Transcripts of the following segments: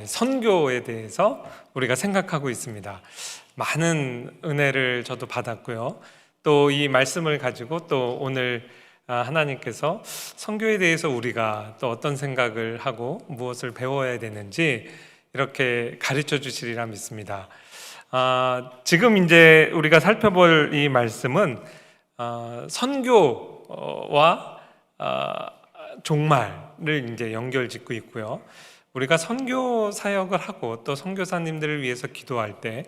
선교에 대해서 우리가 생각하고 있습니다. 많은 은혜를 저도 받았고요. 또 이 말씀을 가지고 또 오늘 하나님께서 선교에 대해서 우리가 또 어떤 생각을 하고 무엇을 배워야 되는지 이렇게 가르쳐 주시리라 믿습니다. 지금 이제 우리가 살펴볼 이 말씀은 선교와 종말을 이제 연결짓고 있고요. 우리가 선교 사역을 하고 또 선교사님들을 위해서 기도할 때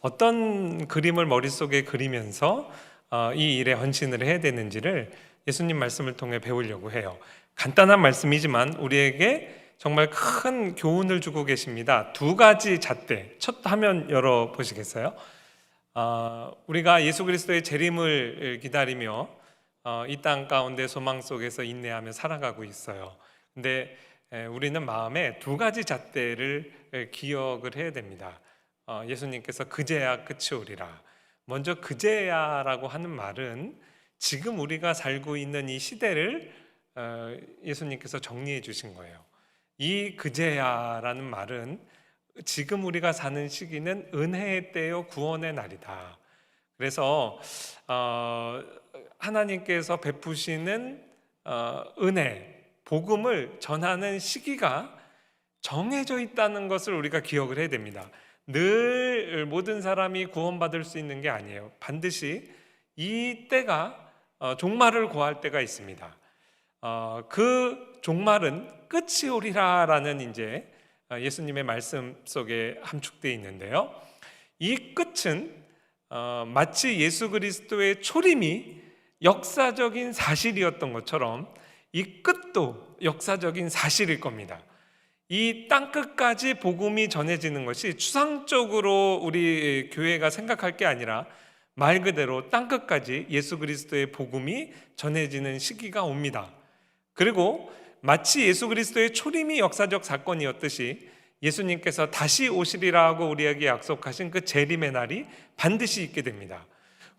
어떤 그림을 머릿속에 그리면서 이 일에 헌신을 해야 되는지를 예수님 말씀을 통해 배우려고 해요. 간단한 말씀이지만 우리에게 정말 큰 교훈을 주고 계십니다. 두 가지 잣대, 첫 화면 열어 보시겠어요? 우리가 예수 그리스도의 재림을 기다리며 이 땅 가운데 소망 속에서 인내하며 살아가고 있어요. 근데 우리는 마음에 두 가지 잣대를 기억을 해야 됩니다. 예수님께서 그제야 끝이 오리라. 먼저 그제야라고 하는 말은 지금 우리가 살고 있는 이 시대를 예수님께서 정리해 주신 거예요. 이 그제야라는 말은 지금 우리가 사는 시기는 은혜의 때요 구원의 날이다. 그래서 하나님께서 베푸시는 은혜, 복음을 전하는 시기가 정해져 있다는 것을 우리가 기억을 해야 됩니다. 늘 모든 사람이 구원받을 수 있는 게 아니에요. 반드시 이 때가 종말을 고할 때가 있습니다. 그 종말은 끝이 오리라라는 이제 예수님의 말씀 속에 함축되어 있는데요. 이 끝은 마치 예수 그리스도의 초림이 역사적인 사실이었던 것처럼 이 끝도 역사적인 사실일 겁니다. 이 땅끝까지 복음이 전해지는 것이 추상적으로 우리 교회가 생각할 게 아니라 말 그대로 땅끝까지 예수 그리스도의 복음이 전해지는 시기가 옵니다. 그리고 마치 예수 그리스도의 초림이 역사적 사건이었듯이 예수님께서 다시 오시리라고 우리에게 약속하신 그 재림의 날이 반드시 있게 됩니다.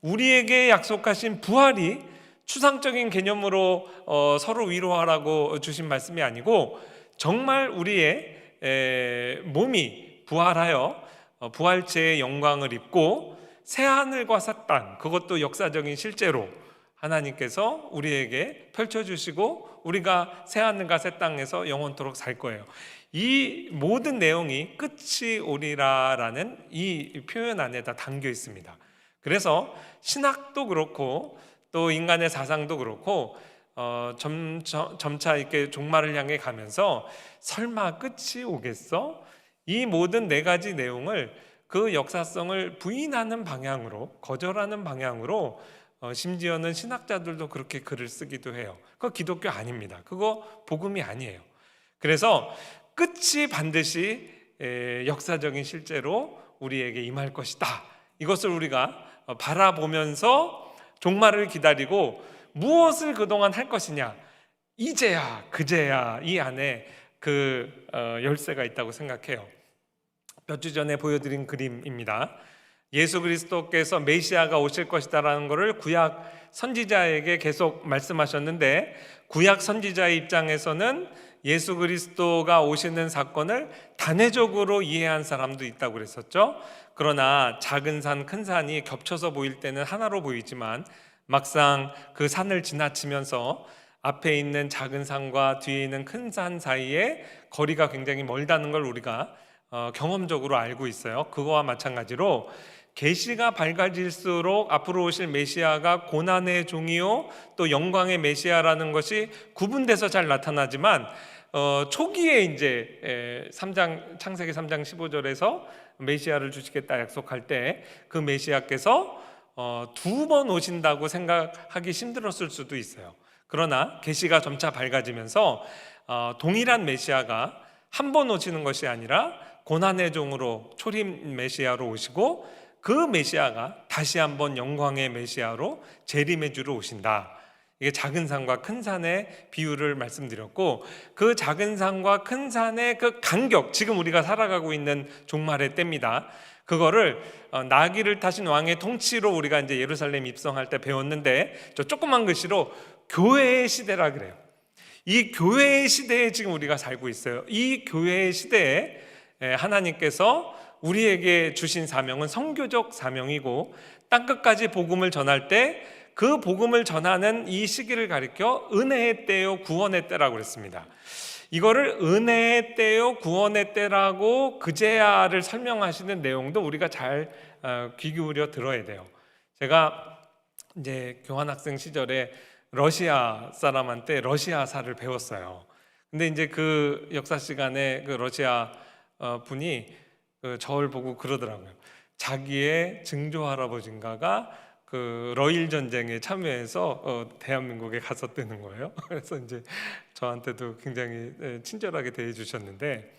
우리에게 약속하신 부활이 추상적인 개념으로 서로 위로하라고 주신 말씀이 아니고 정말 우리의 몸이 부활하여 부활체의 영광을 입고 새하늘과 새 땅, 그것도 역사적인 실제로 하나님께서 우리에게 펼쳐주시고 우리가 새하늘과 새 땅에서 영원토록 살 거예요. 이 모든 내용이 끝이 오리라라는 이 표현 안에 다 담겨 있습니다. 그래서 신학도 그렇고 또 인간의 사상도 그렇고 점차 이렇게 종말을 향해 가면서 설마 끝이 오겠어? 이 모든 네 가지 내용을 그 역사성을 부인하는 방향으로, 거절하는 방향으로 심지어는 신학자들도 그렇게 글을 쓰기도 해요. 그거 기독교 아닙니다. 그거 복음이 아니에요. 그래서 끝이 반드시 역사적인 실제로 우리에게 임할 것이다. 이것을 우리가 바라보면서 종말을 기다리고 무엇을 그동안 할 것이냐, 이제야 그제야 이 안에 그 열쇠가 있다고 생각해요. 몇 주 전에 보여드린 그림입니다. 예수 그리스도께서 메시아가 오실 것이다라는 것을 구약 선지자에게 계속 말씀하셨는데 구약 선지자의 입장에서는 예수 그리스도가 오시는 사건을 단회적으로 이해한 사람도 있다고 그랬었죠. 그러나 작은 산, 큰 산이 겹쳐서 보일 때는 하나로 보이지만 막상 그 산을 지나치면서 앞에 있는 작은 산과 뒤에 있는 큰 산 사이에 거리가 굉장히 멀다는 걸 우리가 경험적으로 알고 있어요. 그거와 마찬가지로 계시가 밝아질수록 앞으로 오실 메시아가 고난의 종이요 또 영광의 메시아라는 것이 구분돼서 잘 나타나지만 초기에 이제 창세기 3장 15절에서 메시아를 주시겠다 약속할 때 그 메시아께서 두 번 오신다고 생각하기 힘들었을 수도 있어요. 그러나 계시가 점차 밝아지면서 동일한 메시아가 한 번 오시는 것이 아니라 고난의 종으로 초림 메시아로 오시고 그 메시아가 다시 한번 영광의 메시아로 재림의 주로 오신다. 이게 작은 산과 큰 산의 비유를 말씀드렸고 그 작은 산과 큰 산의 그 간격, 지금 우리가 살아가고 있는 종말의 때입니다. 그거를 나귀를 타신 왕의 통치로 우리가 이제 예루살렘 입성할 때 배웠는데 저 조그만 글씨로 교회의 시대라 그래요. 이 교회의 시대에 지금 우리가 살고 있어요. 이 교회의 시대에 하나님께서 우리에게 주신 사명은 선교적 사명이고, 땅끝까지 복음을 전할 때 그 복음을 전하는 이 시기를 가리켜 은혜의 때요 구원의 때라고 그랬습니다. 이거를 은혜의 때요 구원의 때라고 그제야를 설명하시는 내용도 우리가 잘 귀 기울여 들어야 돼요. 제가 이제 교환학생 시절에 러시아 사람한테 러시아사를 배웠어요. 근데 이제 그 역사 시간에 그 러시아 분이 저를 보고 그러더라고요. 자기의 증조 할아버지인가가 그 러일 전쟁에 참여해서 대한민국에 갔었다는 거예요. 그래서 이제 저한테도 굉장히 친절하게 대해 주셨는데,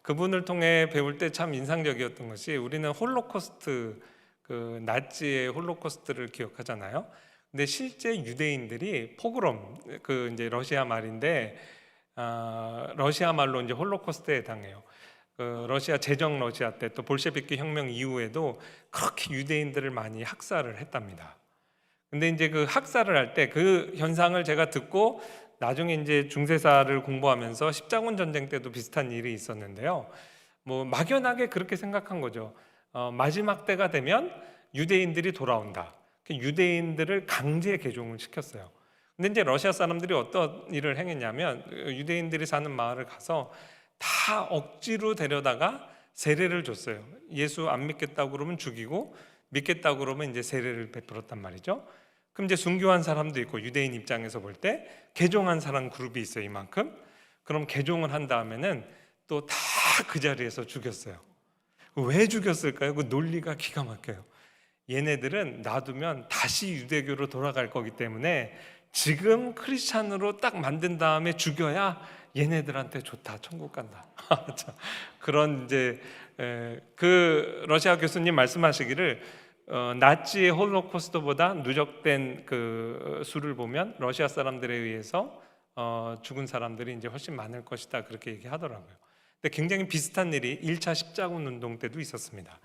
그분을 통해 배울 때 참 인상적이었던 것이, 우리는 홀로코스트, 그 나치의 홀로코스트를 기억하잖아요. 근데 실제 유대인들이 포그롬, 그 이제 러시아 말인데 러시아 말로 이제 홀로코스트에 해당해요. 그 러시아 제정 러시아 때 또 볼셰비키 혁명 이후에도 그렇게 유대인들을 많이 학살을 했답니다. 근데 이제 그 학살을 할 때 그 현상을 제가 듣고 나중에 이제 중세사를 공부하면서 십자군 전쟁 때도 비슷한 일이 있었는데요. 뭐 막연하게 그렇게 생각한 거죠. 마지막 때가 되면 유대인들이 돌아온다. 유대인들을 강제 개종을 시켰어요. 근데 이제 러시아 사람들이 어떤 일을 행했냐면, 유대인들이 사는 마을을 가서 다 억지로 데려다가 세례를 줬어요. 예수 안 믿겠다고 그러면 죽이고, 믿겠다고 그러면 이제 세례를 베풀었단 말이죠. 그럼 이제 순교한 사람도 있고, 유대인 입장에서 볼 때 개종한 사람 그룹이 있어요, 이만큼. 그럼 개종을 한 다음에는 또 다 그 자리에서 죽였어요. 왜 죽였을까요? 그 논리가 기가 막혀요. 얘네들은 놔두면 다시 유대교로 돌아갈 거기 때문에 지금 크리스찬으로 딱 만든 다음에 죽여야 얘네들한테 좋다, 천국 간다. 그런 이제 그 러시아 교수님 말씀하시기를, 나치의 홀로코스트보다 누적된 그 수를 보면 러시아 사람들에 의해서 죽은 사람들이 이제 훨씬 많을 것이다, 그렇게 얘기하더라고요. 근데 굉장히 비슷한 일이 1차 십자군 운동 때도 있었습니다.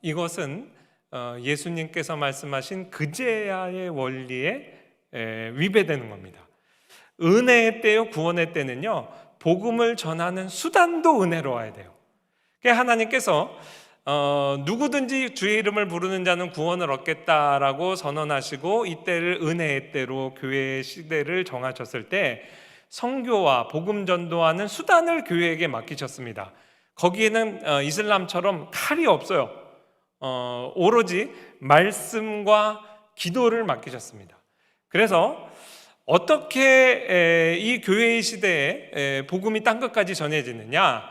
이것은 예수님께서 말씀하신 그제야의 원리에 위배되는 겁니다. 은혜의 때요 구원의 때는요, 복음을 전하는 수단도 은혜로워야 돼요. 그러니까 하나님께서 누구든지 주의 이름을 부르는 자는 구원을 얻겠다라고 선언하시고, 이때를 은혜의 때로 교회의 시대를 정하셨을 때 선교와 복음 전도하는 수단을 교회에게 맡기셨습니다. 거기에는 이슬람처럼 칼이 없어요. 오로지 말씀과 기도를 맡기셨습니다. 그래서 어떻게 이 교회의 시대에 복음이 땅끝까지 전해지느냐,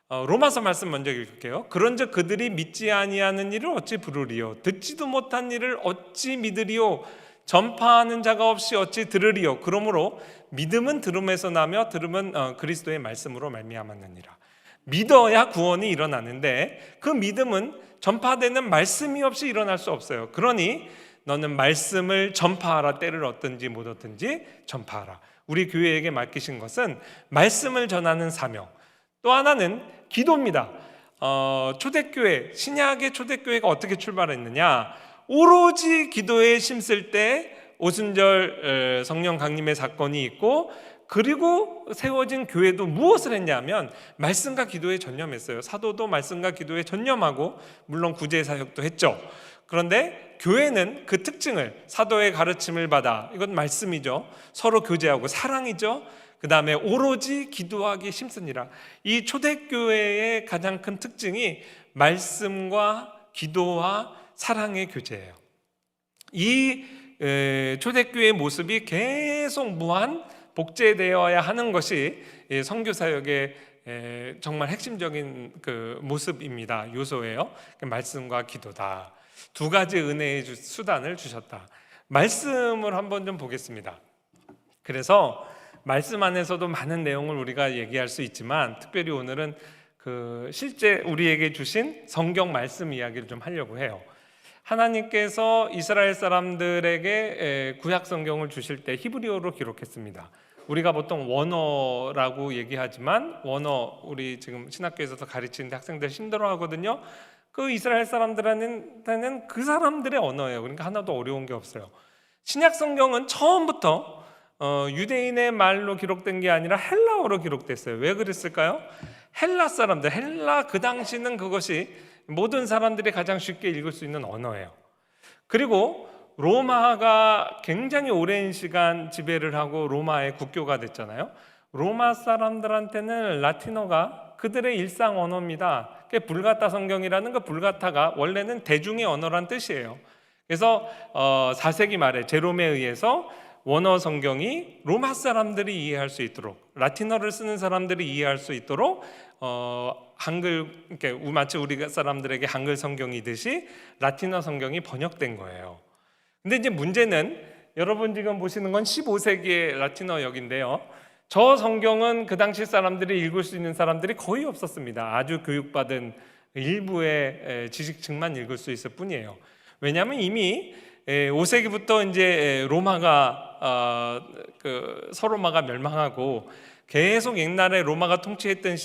로마서 말씀 먼저 읽을게요. 그런즉 그들이 믿지 아니하는 일을 어찌 부르리요, 듣지도 못한 일을 어찌 믿으리요, 전파하는 자가 없이 어찌 들으리요. 그러므로 믿음은 들음에서 나며 들음은 그리스도의 말씀으로 말미암았느니라. 믿어야 구원이 일어나는데 그 믿음은 전파되는 말씀이 없이 일어날 수 없어요. 그러니 너는 말씀을 전파하라. 때를 얻든지 못 얻든지 전파하라. 우리 교회에게 맡기신 것은 말씀을 전하는 사명, 또 하나는 기도입니다. 초대교회, 신약의 초대교회가 어떻게 출발했느냐, 오로지 기도에 힘쓸 때 오순절 성령 강림의 사건이 있고, 그리고 세워진 교회도 무엇을 했냐면 말씀과 기도에 전념했어요. 사도도 말씀과 기도에 전념하고 물론 구제 사역도 했죠. 그런데 교회는 그 특징을, 사도의 가르침을 받아, 이건 말씀이죠, 서로 교제하고 사랑이죠, 그 다음에 오로지 기도하기 힘쓰니라. 이 초대교회의 가장 큰 특징이 말씀과 기도와 사랑의 교제예요. 이 초대교회의 모습이 계속 무한 복제되어야 하는 것이 선교사역의 정말 핵심적인 그 모습입니다. 요소예요. 말씀과 기도다. 두 가지 은혜의 수단을 주셨다. 말씀을 한번 좀 보겠습니다. 그래서 말씀 안에서도 많은 내용을 우리가 얘기할 수 있지만, 특별히 오늘은 그 실제 우리에게 주신 성경 말씀 이야기를 좀 하려고 해요. 하나님께서 이스라엘 사람들에게 구약 성경을 주실 때 히브리어로 기록했습니다. 우리가 보통 원어라고 얘기하지만, 원어 우리 지금 신학교에서도 가르치는데 학생들 힘들어하거든요. 그 이스라엘 사람들한테는 그 사람들의 언어예요. 그러니까 하나도 어려운 게 없어요. 신약 성경은 처음부터 유대인의 말로 기록된 게 아니라 헬라어로 기록됐어요. 왜 그랬을까요? 헬라 사람들, 헬라 그 당시는 그것이 모든 사람들이 가장 쉽게 읽을 수 있는 언어예요. 그리고 로마가 굉장히 오랜 시간 지배를 하고 로마의 국교가 됐잖아요. 로마 사람들한테는 라틴어가 그들의 일상 언어입니다. 불가타 성경이라는 그 불가타가 원래는 대중의 언어란 뜻이에요. 그래서 4세기 말에 제롬에 의해서 원어 성경이 로마 사람들이 이해할 수 있도록, 라틴어를 쓰는 사람들이 이해할 수 있도록 한글, 마치 우리 사람들에게 한글 성경이듯이 라틴어 성경이 번역된 거예요. 근데 이제 문제는 여러분 지금 보시는 건 15세기의 라틴어 역인데요. 저 성경은 그 당시 사람들이 읽을 수 있는 사람들이 거의 없었습니다. 아주 교육받은 일부의 지식층만 읽을 수 있을 뿐이에요. 왜냐하면 이미 5세기부터 이제 로마가 서로마가 멸망하고 계속 옛날에 로마가 통치했던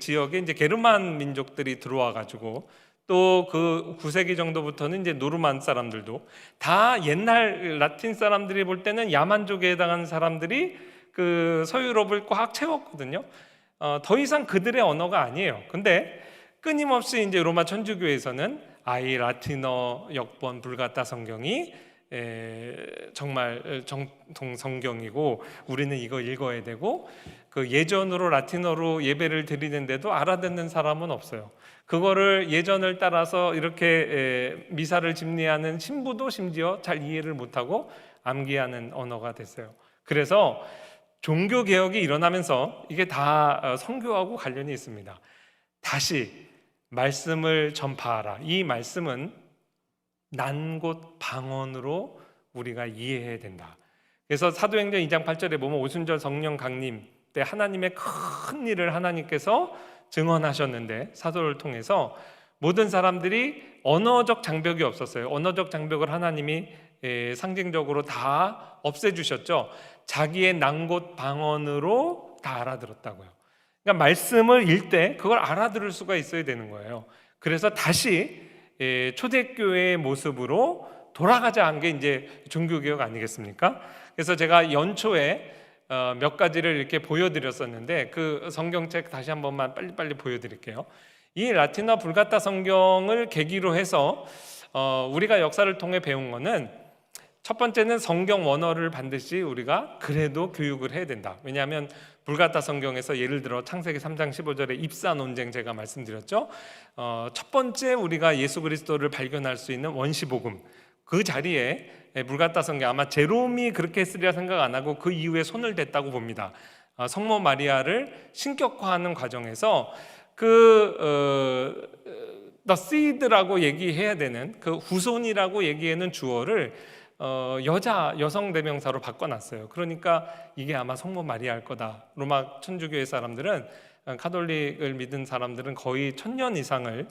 지역에 이제 게르만 민족들이 들어와 가지고 또 그 9세기 정도부터는 이제 노르만 사람들도 다 옛날 라틴 사람들이 볼 때는 야만족에 해당하는 사람들이 그 서유럽을 꽉 채웠거든요. 더 이상 그들의 언어가 아니에요. 근데 끊임없이 이제 로마 천주교에서는 이 라틴어 역본 불가타 성경이 정말 정통 성경이고 우리는 이거 읽어야 되고, 그 예전으로 라틴어로 예배를 드리는데도 알아듣는 사람은 없어요. 그거를 예전을 따라서 이렇게 미사를 집리하는 신부도 심지어 잘 이해를 못하고 암기하는 언어가 됐어요. 그래서 종교개혁이 일어나면서 이게 다 선교하고 관련이 있습니다. 다시 말씀을 전파하라. 이 말씀은 난 곳 방언으로 우리가 이해해야 된다. 그래서 사도행전 2장 8절에 보면 오순절 성령 강림 때 하나님의 큰 일을 하나님께서 증언하셨는데, 사도를 통해서 모든 사람들이 언어적 장벽이 없었어요. 언어적 장벽을 하나님이 상징적으로 다 없애주셨죠. 자기의 난 곳 방언으로 다 알아들었다고요. 그러니까 말씀을 읽을 때 그걸 알아들을 수가 있어야 되는 거예요. 그래서 다시 초대교회의 모습으로 돌아가자 한 게 이제 종교개혁 아니겠습니까? 그래서 제가 연초에 몇 가지를 이렇게 보여드렸었는데 그 성경책 다시 한 번만 빨리빨리 보여드릴게요. 이 라틴어 불가타 성경을 계기로 해서 우리가 역사를 통해 배운 거는, 첫 번째는 성경 원어를 반드시 우리가 그래도 교육을 해야 된다. 왜냐하면 불가타 성경에서 예를 들어 창세기 3장 15절에 입사 논쟁 제가 말씀드렸죠. 첫 번째 우리가 예수 그리스도를 발견할 수 있는 원시복음, 그 자리에 불가타 성경, 아마 제롬이 그렇게 했으리라 생각 안 하고 그 이후에 손을 댔다고 봅니다. 성모 마리아를 신격화하는 과정에서 the seed라고 얘기해야 되는 그 후손이라고 얘기하는 주어를 여성 대명사로 바꿔놨어요. 그러니까 이게 아마 성모 마리아일 거다. 로마 천주교의 사람들은, 카톨릭을 믿은 사람들은 거의 1000년 이상을,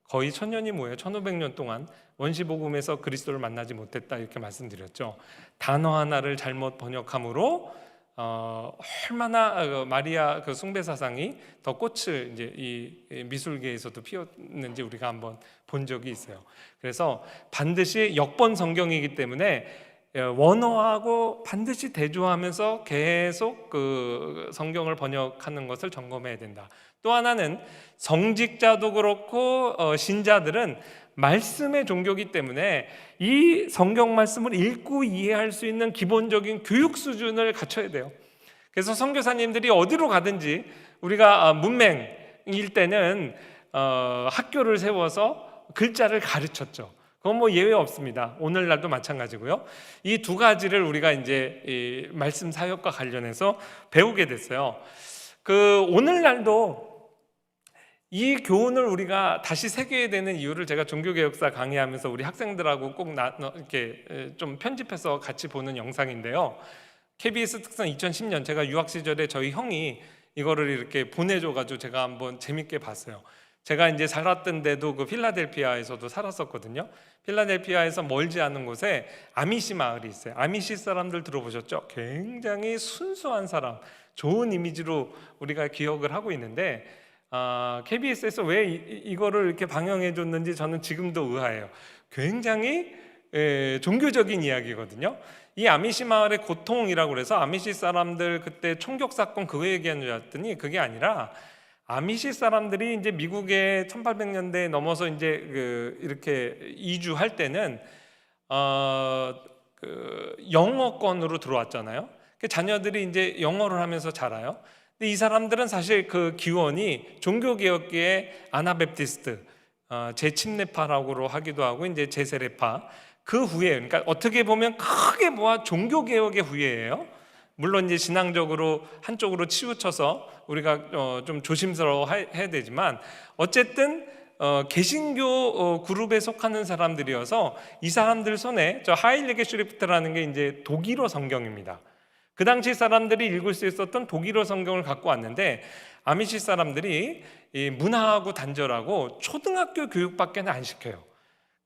거의 1000년이 뭐예요? 1500년 동안 원시복음에서 그리스도를 만나지 못했다, 이렇게 말씀드렸죠. 단어 하나를 잘못 번역함으로 얼마나 마리아 그 숭배 사상이 더 꽃을 이제 이 미술계에서도 피웠는지 우리가 한번 본 적이 있어요. 그래서 반드시 역번 성경이기 때문에 원어하고 반드시 대조하면서 계속 그 성경을 번역하는 것을 점검해야 된다. 또 하나는 성직자도 그렇고 신자들은 말씀의 종교이기 때문에 이 성경 말씀을 읽고 이해할 수 있는 기본적인 교육 수준을 갖춰야 돼요. 그래서 선교사님들이 어디로 가든지 우리가 문맹일 때는 학교를 세워서 글자를 가르쳤죠. 그건 뭐 예외 없습니다. 오늘날도 마찬가지고요. 이 두 가지를 우리가 이제 이 말씀 사역과 관련해서 배우게 됐어요. 오늘날도 이 교훈을 우리가 다시 새겨야 되는 이유를 제가 종교개혁사 강의하면서 우리 학생들하고 꼭 이렇게 좀 편집해서 같이 보는 영상인데요. KBS 특선 2010년, 제가 유학 시절에 저희 형이 이거를 이렇게 보내줘가지고 제가 한번 재밌게 봤어요. 제가 이제 살았던 데도 그 필라델피아에서도 살았었거든요. 필라델피아에서 멀지 않은 곳에 아미시 마을이 있어요. 아미시 사람들 들어보셨죠? 굉장히 순수한 사람, 좋은 이미지로 우리가 기억을 하고 있는데, KBS에서 왜 이거를 이렇게 방영해 줬는지 저는 지금도 의아해요. 굉장히 종교적인 이야기거든요. 이 아미시 마을의 고통이라고 그래서 아미시 사람들 그때 총격 사건 그거 얘기하는 줄 알았더니 그게 아니라 아미시 사람들이 이제 미국에 1800년대에 넘어서 이제 이렇게 이주할 때는 영어권으로 들어왔잖아요. 자녀들이 이제 영어를 하면서 자라요. 근데 이 사람들은 사실 그 기원이 종교개혁계의 아나베프티스트, 제침례파라고 하기도 하고 이제 제세례파 그 후에, 그러니까 어떻게 보면 크게 모아 종교개혁의 후예예요. 물론 이제 신앙적으로 한쪽으로 치우쳐서 우리가 좀 조심스러워해야 되지만 어쨌든 개신교 그룹에 속하는 사람들이어서 이 사람들 손에 저 하일리게 슈리프트라는 게 이제 독일어 성경입니다. 그 당시 사람들이 읽을 수 있었던 독일어 성경을 갖고 왔는데 아미시 사람들이 이 문화하고 단절하고 초등학교 교육밖에 안 시켜요.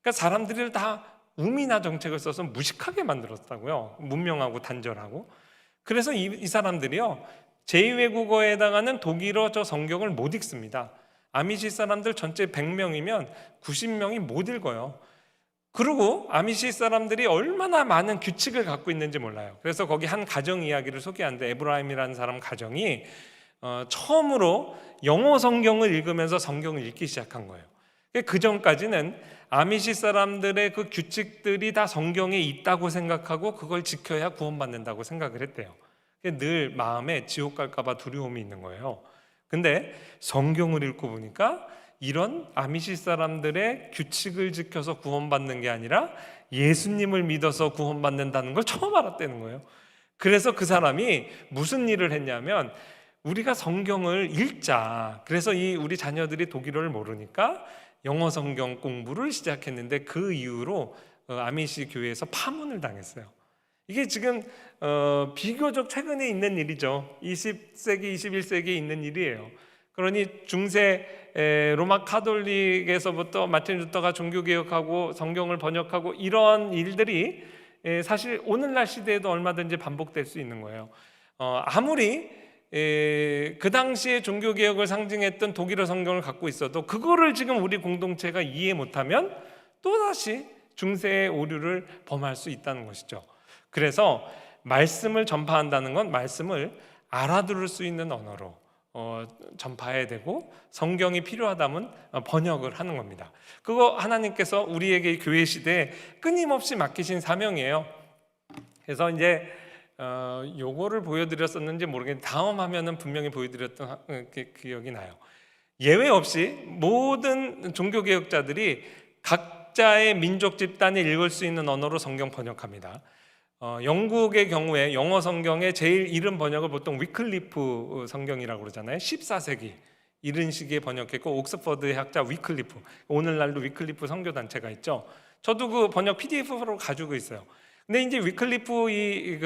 그러니까 사람들을 다 우미나 정책을 써서 무식하게 만들었다고요. 문명하고 단절하고. 그래서 이 사람들이요 제2외국어에 해당하는 독일어 저 성경을 못 읽습니다. 아미시 사람들 전체 100명이면 90명이 못 읽어요. 그리고 아미시 사람들이 얼마나 많은 규칙을 갖고 있는지 몰라요. 그래서 거기 한 가정 이야기를 소개하는데 에브라임이라는 사람 가정이 처음으로 영어 성경을 읽으면서 성경을 읽기 시작한 거예요. 그 전까지는 아미시 사람들의 그 규칙들이 다 성경에 있다고 생각하고 그걸 지켜야 구원받는다고 생각을 했대요. 늘 마음에 지옥 갈까 봐 두려움이 있는 거예요. 근데 성경을 읽고 보니까 이런 아미시 사람들의 규칙을 지켜서 구원받는 게 아니라 예수님을 믿어서 구원받는다는 걸 처음 알았다는 거예요. 그래서 그 사람이 무슨 일을 했냐면 우리가 성경을 읽자. 그래서 우리 자녀들이 독일어를 모르니까 영어 성경 공부를 시작했는데 그 이후로 아미시 교회에서 파문을 당했어요. 이게 지금 비교적 최근에 있는 일이죠. 20세기, 21세기에 있는 일이에요. 그러니 중세 로마 카톨릭에서부터 마틴 루터가 종교개혁하고 성경을 번역하고 이런 일들이 사실 오늘날 시대에도 얼마든지 반복될 수 있는 거예요. 아무리 그 당시에 종교개혁을 상징했던 독일어 성경을 갖고 있어도 그거를 지금 우리 공동체가 이해 못하면 또다시 중세의 오류를 범할 수 있다는 것이죠. 그래서 말씀을 전파한다는 건 말씀을 알아들을 수 있는 언어로 전파해야 되고 성경이 필요하다면 번역을 하는 겁니다. 그거 하나님께서 우리에게 교회 시대에 끊임없이 맡기신 사명이에요. 그래서 이제 요거를 보여드렸었는지 모르겠는데 다음 화면은 분명히 보여드렸던 기억이 나요. 예외 없이 모든 종교개혁자들이 각자의 민족 집단이 읽을 수 있는 언어로 성경 번역합니다. 영국의 경우에 영어 성경의 제일 이른 번역을 보통 위클리프 성경이라고 그러잖아요. 14세기 이런 시기에 번역했고 옥스퍼드의 학자 위클리프, 오늘날도 위클리프 선교단체가 있죠. 저도 그 번역 PDF로 가지고 있어요. 근데 이제 위클리프에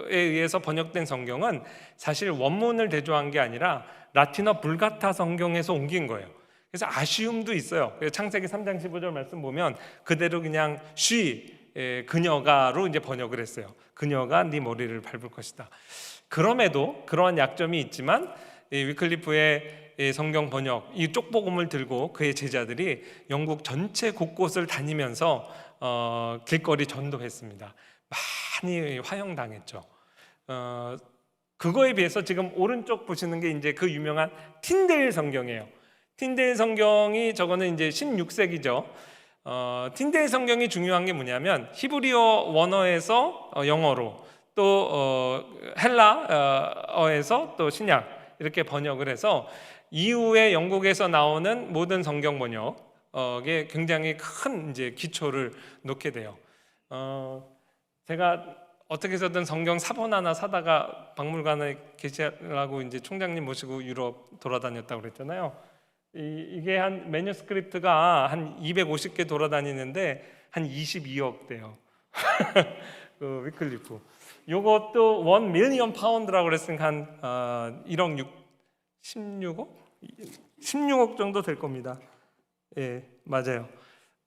의해서 번역된 성경은 사실 원문을 대조한 게 아니라 라틴어 불가타 성경에서 옮긴 거예요. 그래서 아쉬움도 있어요. 창세기 3장 15절 말씀 보면 그대로 그냥 그녀가로 이제 번역을 했어요. 그녀가 네 머리를 밟을 것이다. 그럼에도 그러한 약점이 있지만 위클리프의 성경 번역, 이 쪽복음을 들고 그의 제자들이 영국 전체 곳곳을 다니면서 길거리 전도했습니다. 많이 화형당했죠. 그거에 비해서 지금 오른쪽 보시는 게 이제 그 유명한 틴데일 성경이에요. 틴데일 성경이 저거는 이제 16세기죠. 틴데일 성경이 중요한 게 뭐냐면 히브리어 원어에서 영어로 또 헬라어에서 또 신약 이렇게 번역을 해서 이후에 영국에서 나오는 모든 성경 번역에 굉장히 큰 이제 기초를 놓게 돼요. 제가 어떻게 해서든 성경 사본 하나 사다가 박물관에 게시하려고 이제 총장님 모시고 유럽 돌아다녔다고 그랬잖아요. 이게 한 매뉴스크립트가 한 250개 돌아다니는데 한 22억 돼요. 그 위클리프. 요것도 1 밀리언 파운드라고 그랬으니까 한 1억 16억? 16억 정도 될 겁니다. 예, 맞아요.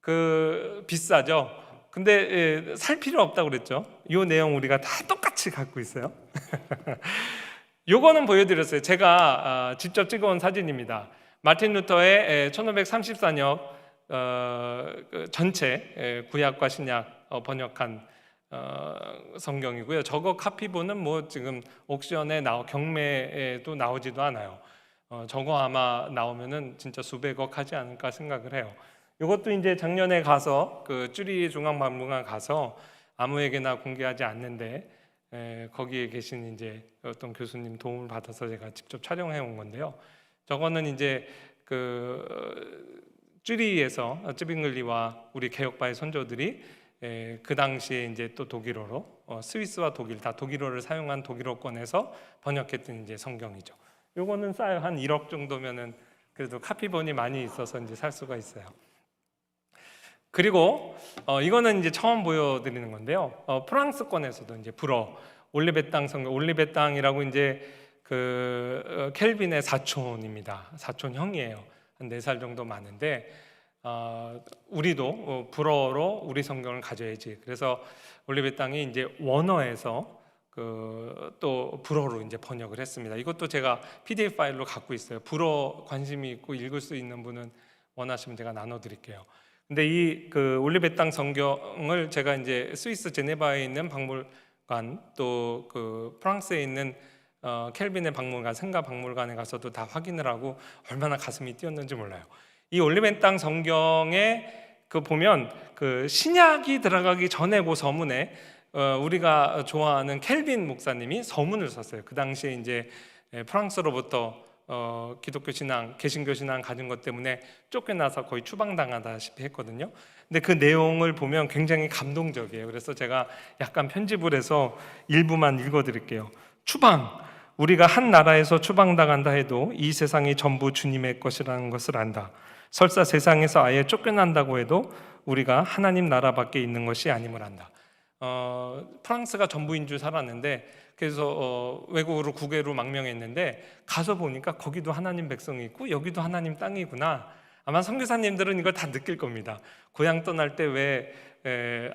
그 비싸죠. 근데 살 필요 없다고 그랬죠. 요 내용 우리가 다 똑같이 갖고 있어요. 요거는 보여드렸어요. 제가 직접 찍어온 사진입니다. 마틴 루터의 1534년 그 전체 구약과 신약 번역한 성경이고요. 저거 카피본은 뭐 지금 옥션에 경매에도 나오지도 않아요. 저거 아마 나오면은 진짜 수백억 하지 않을까 생각을 해요. 이것도 이제 작년에 가서 그 쭈리 중앙박물관 가서 아무에게나 공개하지 않는데 거기에 계신 이제 어떤 교수님 도움을 받아서 제가 직접 촬영해 온 건데요. 저거는 이제 그 쭈리에서 쯔빙글리와 우리 개혁파의 선조들이 그 당시에 이제 또 독일어로 스위스와 독일 다 독일어를 사용한 독일어권에서 번역했던 이제 성경이죠. 요거는 싸요. 한 1억 정도면은 그래도 카피본이 많이 있어서 이제 살 수가 있어요. 그리고 이거는 이제 처음 보여드리는 건데요. 프랑스권에서도 이제 불어 올리베땅 성경, 올리베땅이라고 이제 그 켈빈의 사촌입니다. 사촌 형이에요. 한 4살 정도 많은데 우리도 불어로 우리 성경을 가져야지. 그래서 올리베땅이 이제 원어에서 또 불어로 이제 번역을 했습니다. 이것도 제가 PDF 파일로 갖고 있어요. 불어 관심이 있고 읽을 수 있는 분은 원하시면 제가 나눠드릴게요. 근데 이 그 올리베땅 성경을 제가 이제 스위스 제네바에 있는 박물관 또 그 프랑스에 있는 켈빈의 박물관, 생가 박물관에 가서도 다 확인을 하고 얼마나 가슴이 뛰었는지 몰라요. 이 올리베땅 성경에 그 보면 그 신약이 들어가기 전에 그 서문에 우리가 좋아하는 켈빈 목사님이 서문을 썼어요. 그 당시에 이제 프랑스로부터 기독교 신앙, 개신교 신앙 가진 것 때문에 쫓겨나서 거의 추방당하다시피 했거든요. 근데 그 내용을 보면 굉장히 감동적이에요. 그래서 제가 약간 편집을 해서 일부만 읽어드릴게요. 추방, 우리가 한 나라에서 추방당한다 해도 이 세상이 전부 주님의 것이라는 것을 안다. 설사 세상에서 아예 쫓겨난다고 해도 우리가 하나님 나라밖에 있는 것이 아님을 안다. 프랑스가 전부인 줄 살았는데 그래서 외국으로 국외로 망명했는데 가서 보니까 거기도 하나님 백성이 있고 여기도 하나님 땅이구나. 아마 선교사님들은 이걸 다 느낄 겁니다. 고향 떠날 때 왜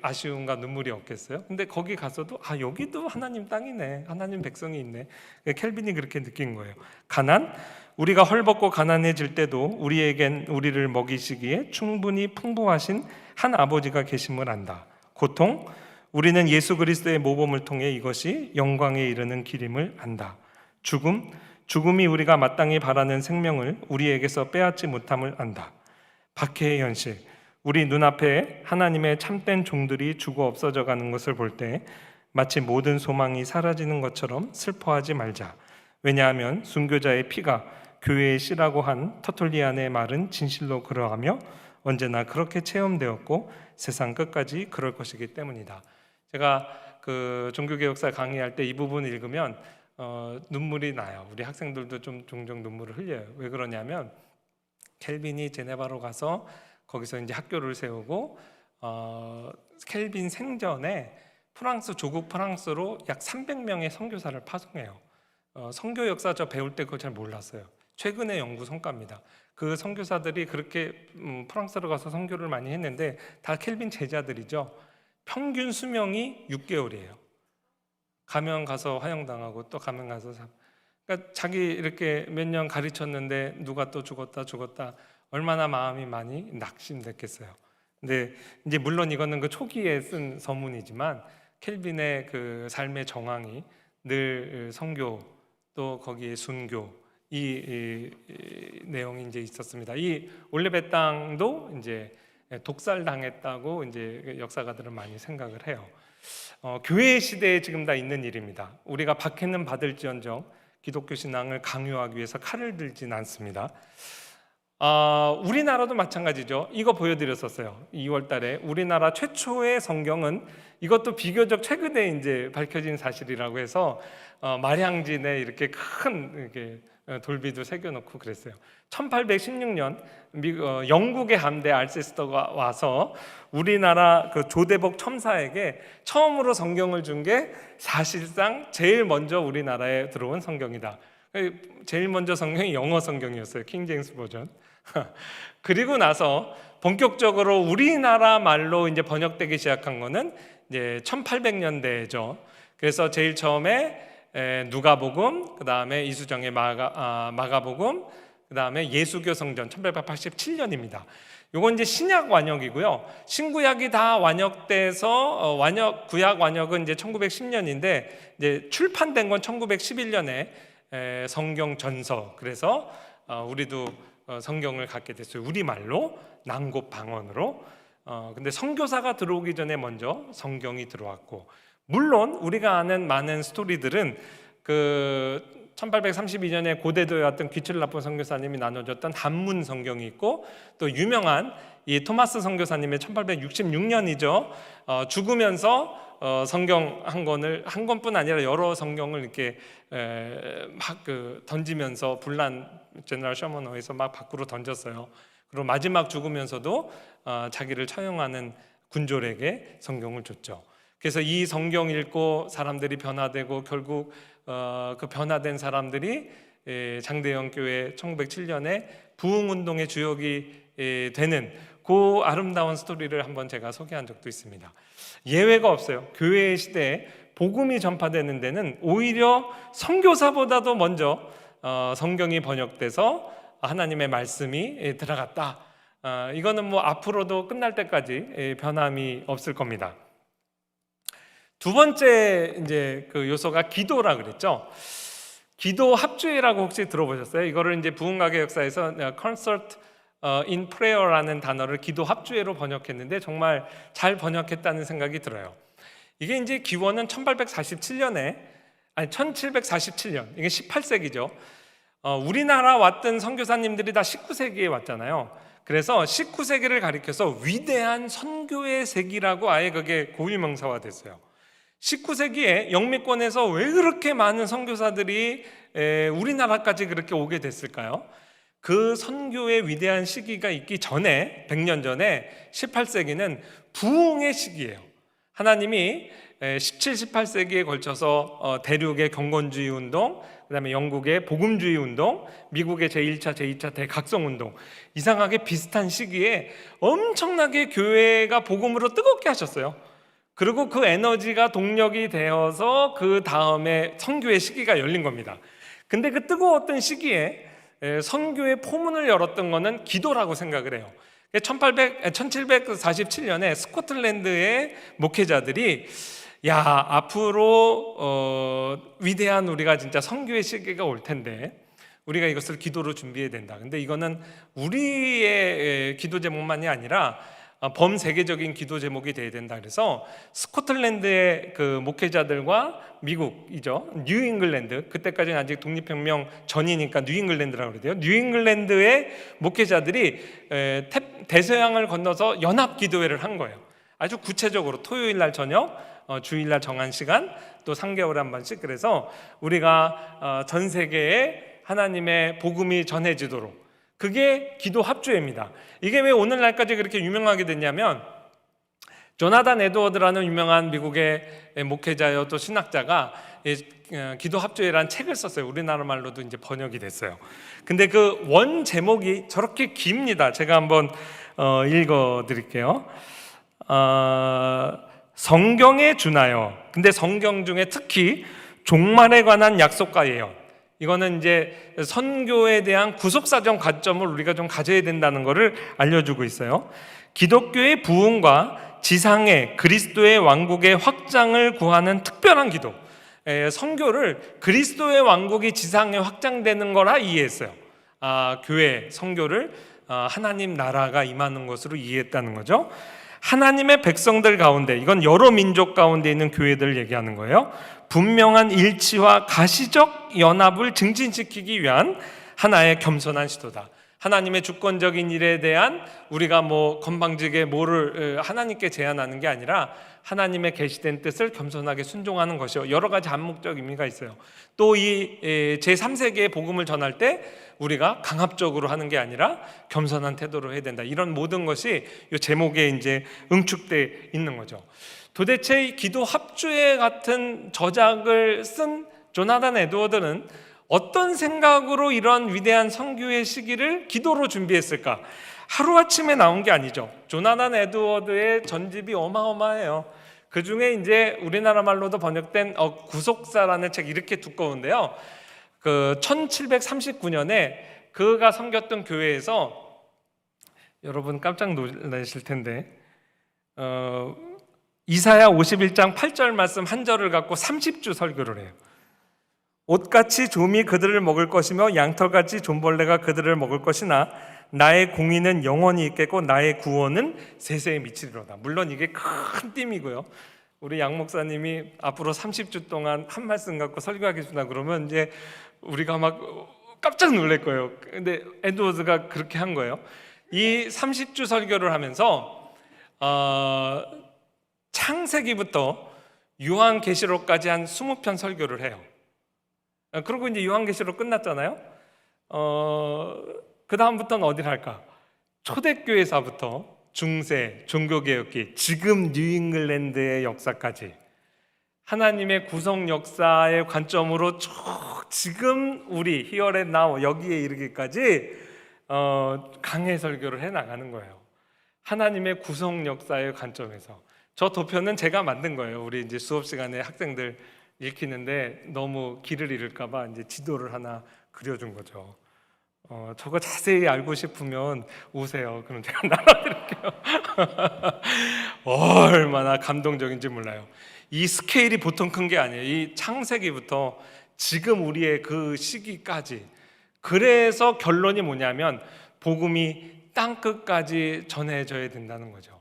아쉬움과 눈물이 없겠어요? 근데 거기 가서도 여기도 하나님 땅이네, 하나님 백성이 있네. 켈빈이 그렇게 느낀 거예요. 가난, 우리가 헐벗고 가난해질 때도 우리에겐 우리를 먹이시기에 충분히 풍부하신 한 아버지가 계심을 안다. 고통, 우리는 예수 그리스도의 모범을 통해 이것이 영광에 이르는 길임을 안다. 죽음, 죽음이 우리가 마땅히 바라는 생명을 우리에게서 빼앗지 못함을 안다. 박해의 현실, 우리 눈앞에 하나님의 참된 종들이 죽어 없어져 가는 것을 볼 때 마치 모든 소망이 사라지는 것처럼 슬퍼하지 말자. 왜냐하면 순교자의 피가 교회의 씨라고 한 터툴리안의 말은 진실로 그러하며 언제나 그렇게 체험되었고 세상 끝까지 그럴 것이기 때문이다. 제가 그 종교개혁사 강의할 때 이 부분 읽으면 눈물이 나요. 우리 학생들도 좀 종종 눈물을 흘려요. 왜 그러냐면 켈빈이 제네바로 가서 거기서 이제 학교를 세우고 켈빈 생전에 프랑스 조국 프랑스로 약 300명의 선교사를 파송해요. 선교 역사 저 배울 때 그거 잘 몰랐어요. 최근의 연구 성과입니다. 그 선교사들이 그렇게 프랑스로 가서 선교를 많이 했는데 다 켈빈 제자들이죠. 평균 수명이 6개월이에요. 가면 가서 화형당하고 또 가면 가서 그러니까 자기 이렇게 몇 년 가르쳤는데 누가 또 죽었다 얼마나 마음이 많이 낙심됐겠어요. 근데 이제 물론 이거는 그 초기에 쓴 서문이지만 켈빈의 그 삶의 정황이 늘 선교 또 거기에 순교 이 내용이 이제 있었습니다. 이 올리베땅도 이제 독살당했다고 이제 역사가들은 많이 생각을 해요. 교회 시대에 지금 다 있는 일입니다. 우리가 박해는 받을지언정 기독교 신앙을 강요하기 위해서 칼을 들진 않습니다. 우리나라도 마찬가지죠. 이거 보여드렸었어요. 2월달에 우리나라 최초의 성경은 이것도 비교적 최근에 이제 밝혀진 사실이라고 해서 마량진에 이렇게 큰 이렇게 돌비도 새겨놓고 그랬어요. 1816년 영국의 함대 알세스터가 와서 우리나라 그 조대복 첨사에게 처음으로 성경을 준 게 사실상 제일 먼저 우리나라에 들어온 성경이다. 제일 먼저 성경이 영어 성경이었어요. 킹 제임스 버전. 그리고 나서 본격적으로 우리나라 말로 이제 번역되기 시작한 거는 이제 1800년대죠. 그래서 제일 처음에 누가복음, 그 다음에 이수정의 마가복음, 그 다음에 예수교 성전 1887년입니다. 요건 이제 신약 완역이고요. 신구약이 다 완역돼서 구약 완역은 이제 1910년인데 이제 출판된 건 1911년에 성경 전서. 그래서 우리도 성경을 갖게 됐어요. 우리말로 난곱 방언으로. 근데 선교사가 들어오기 전에 먼저 성경이 들어왔고, 물론 우리가 아는 많은 스토리들은 그 1832년에 고대도에 왔던 귀추를 나쁜 선교사님이 나눠줬던 한문 성경이 있고, 또 유명한 이 토마스 선교사님의 1866년이죠. 죽으면서 성경 한 권뿐 아니라 여러 성경을 이렇게 막 던지면서 불난 제너럴 셔먼호에서 막 밖으로 던졌어요. 그리고 마지막 죽으면서도 자기를 처형하는 군졸에게 성경을 줬죠. 그래서 이 성경 읽고 사람들이 변화되고 결국 그 변화된 사람들이 장대영 교회 1907년에 부흥운동의 주역이 되는 그 아름다운 스토리를 한번 제가 소개한 적도 있습니다. 예외가 없어요. 교회 시대에 복음이 전파되는 데는 오히려 선교사보다도 먼저 성경이 번역돼서 하나님의 말씀이 들어갔다. 이거는 뭐 앞으로도 끝날 때까지 변함이 없을 겁니다. 두 번째 이제 그 요소가 기도라 그랬죠. 기도 합주회라고 혹시 들어보셨어요? 이거를 이제 부흥가게 역사에서 Concert in Prayer라는 단어를 기도 합주회로 번역했는데 정말 잘 번역했다는 생각이 들어요. 이게 이제 기원은 1747년, 이게 18세기죠. 우리나라 왔던 선교사님들이 다 19세기에 왔잖아요. 그래서 19세기를 가리켜서 위대한 선교의 세기라고 아예 그게 고유명사화 됐어요. 19세기에 영미권에서 왜 그렇게 많은 선교사들이 우리나라까지 그렇게 오게 됐을까요? 그 선교의 위대한 시기가 있기 전에 100년 전에 18세기는 부흥의 시기예요. 하나님이 17, 18세기에 걸쳐서 대륙의 경건주의 운동, 그 다음에 영국의 복음주의 운동, 미국의 제1차, 제2차 대각성 운동, 이상하게 비슷한 시기에 엄청나게 교회가 복음으로 뜨겁게 하셨어요. 그리고 그 에너지가 동력이 되어서 그 다음에 선교의 시기가 열린 겁니다. 근데 그 뜨거웠던 시기에 선교의 포문을 열었던 거는 기도라고 생각을 해요. 1747년에 스코틀랜드의 목회자들이 앞으로 위대한 우리가 진짜 선교의 시기가 올 텐데 우리가 이것을 기도로 준비해야 된다. 근데 이거는 우리의 기도 제목만이 아니라 범세계적인 기도 제목이 돼야 된다. 그래서 스코틀랜드의 그 목회자들과 미국이죠, 뉴잉글랜드, 그때까지는 아직 독립혁명 전이니까 뉴잉글랜드라고 그러대요. 뉴잉글랜드의 목회자들이 대서양을 건너서 연합 기도회를 한 거예요. 아주 구체적으로 토요일 날 저녁, 주일날 정한 시간, 또 3개월에 한 번씩. 그래서 우리가 전 세계에 하나님의 복음이 전해지도록, 그게 기도 합주회입니다. 이게 왜 오늘날까지 그렇게 유명하게 됐냐면, 조나단 에드워드라는 유명한 미국의 목회자요 또 신학자가 기도 합주회라는 책을 썼어요. 우리나라 말로도 이제 번역이 됐어요. 근데 그 원 제목이 저렇게 깁니다. 제가 한번 읽어 드릴게요. 성경에 준하여. 근데 성경 중에 특히 종말에 관한 약속과 예언, 이거는 이제 선교에 대한 구속사정 관점을 우리가 좀 가져야 된다는 것을 알려주고 있어요. 기독교의 부흥과 지상의 그리스도의 왕국의 확장을 구하는 특별한 기도, 선교를 그리스도의 왕국이 지상에 확장되는 거라 이해했어요. 교회 선교를 하나님 나라가 임하는 것으로 이해했다는 거죠. 하나님의 백성들 가운데, 이건 여러 민족 가운데 있는 교회들을 얘기하는 거예요. 분명한 일치와 가시적 연합을 증진시키기 위한 하나의 겸손한 시도다. 하나님의 주권적인 일에 대한 우리가 건방지게 뭐를 하나님께 제안하는 게 아니라 하나님의 계시된 뜻을 겸손하게 순종하는 것이요, 여러 가지 암묵적 의미가 있어요. 또 이 제3세계의 복음을 전할 때 우리가 강압적으로 하는 게 아니라 겸손한 태도로 해야 된다. 이런 모든 것이 이 제목에 이제 응축돼 있는 거죠. 도대체 이 기도 합주회 같은 저작을 쓴 조나단 에드워드는 어떤 생각으로 이런 위대한 선교의 시기를 기도로 준비했을까? 하루아침에 나온 게 아니죠. 조나단 에드워드의 전집이 어마어마해요. 그 중에 이제 우리나라 말로도 번역된 구속사라는 책, 이렇게 두꺼운데요. 그 1739년에 그가 섬겼던 교회에서 여러분 깜짝 놀라실 텐데 이사야 51장 8절 말씀 한 절을 갖고 30주 설교를 해요. 옷같이 좀이 그들을 먹을 것이며 양털같이 좀벌레가 그들을 먹을 것이나 나의 공의는 영원히 있겠고 나의 구원은 세세에 미치리로다. 물론 이게 큰 띠이고요. 우리 양 목사님이 앞으로 30주 동안 한 말씀 갖고 설교하겠습니다 그러면 이제 우리가 막 깜짝 놀랄 거예요. 근데 에드워드가 그렇게 한 거예요. 이 30주 설교를 하면서 창세기부터 요한계시록까지 한 20편 설교를 해요. 그리고 이제 요한계시록 끝났잖아요. 그 다음부터는 어디를 할까? 초대교회사부터 중세, 종교개혁기, 지금 뉴잉글랜드의 역사까지 하나님의 구속 역사의 관점으로 쭉 지금 우리 Here and Now 여기에 이르기까지 강해 설교를 해 나가는 거예요. 하나님의 구속 역사의 관점에서. 저 도표는 제가 만든 거예요. 우리 이제 수업 시간에 학생들 읽히는데 너무 길을 잃을까봐 이제 지도를 하나 그려준 거죠. 저거 자세히 알고 싶으면 오세요. 그럼 제가 나눠드릴게요. 얼마나 감동적인지 몰라요. 이 스케일이 보통 큰 게 아니에요. 이 창세기부터 지금 우리의 그 시기까지. 그래서 결론이 뭐냐면 복음이 땅끝까지 전해져야 된다는 거죠.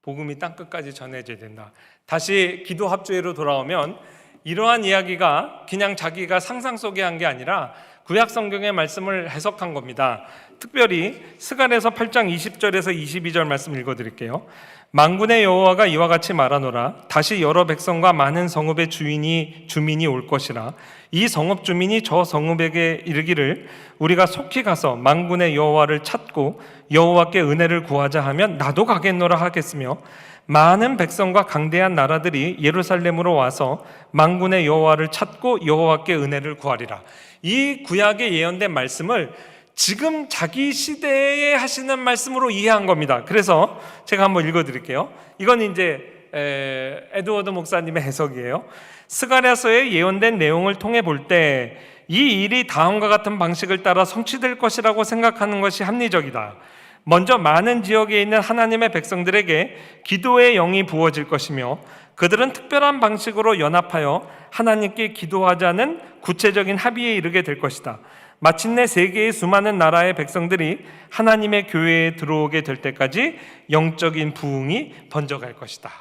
복음이 땅끝까지 전해져야 된다. 다시 기도 합주회로 돌아오면 이러한 이야기가 그냥 자기가 상상 속에 한 게 아니라 구약 성경의 말씀을 해석한 겁니다. 특별히 스가랴서 8장 20절에서 22절 말씀 읽어드릴게요. 만군의 여호와가 이와 같이 말하노라. 다시 여러 백성과 많은 성읍의 주민이 올 것이라. 이 성읍 주민이 저 성읍에게 이르기를 우리가 속히 가서 만군의 여호와를 찾고 여호와께 은혜를 구하자 하면 나도 가겠노라 하겠으며 많은 백성과 강대한 나라들이 예루살렘으로 와서 만군의 여호와를 찾고 여호와께 은혜를 구하리라. 이 구약에 예언된 말씀을 지금 자기 시대에 하시는 말씀으로 이해한 겁니다. 그래서 제가 한번 읽어드릴게요. 이건 이제 에드워드 목사님의 해석이에요. 스가랴서에 예언된 내용을 통해 볼 때 이 일이 다음과 같은 방식을 따라 성취될 것이라고 생각하는 것이 합리적이다. 먼저 많은 지역에 있는 하나님의 백성들에게 기도의 영이 부어질 것이며 그들은 특별한 방식으로 연합하여 하나님께 기도하자는 구체적인 합의에 이르게 될 것이다. 마침내 세계의 수많은 나라의 백성들이 하나님의 교회에 들어오게 될 때까지 영적인 부흥이 번져갈 것이다.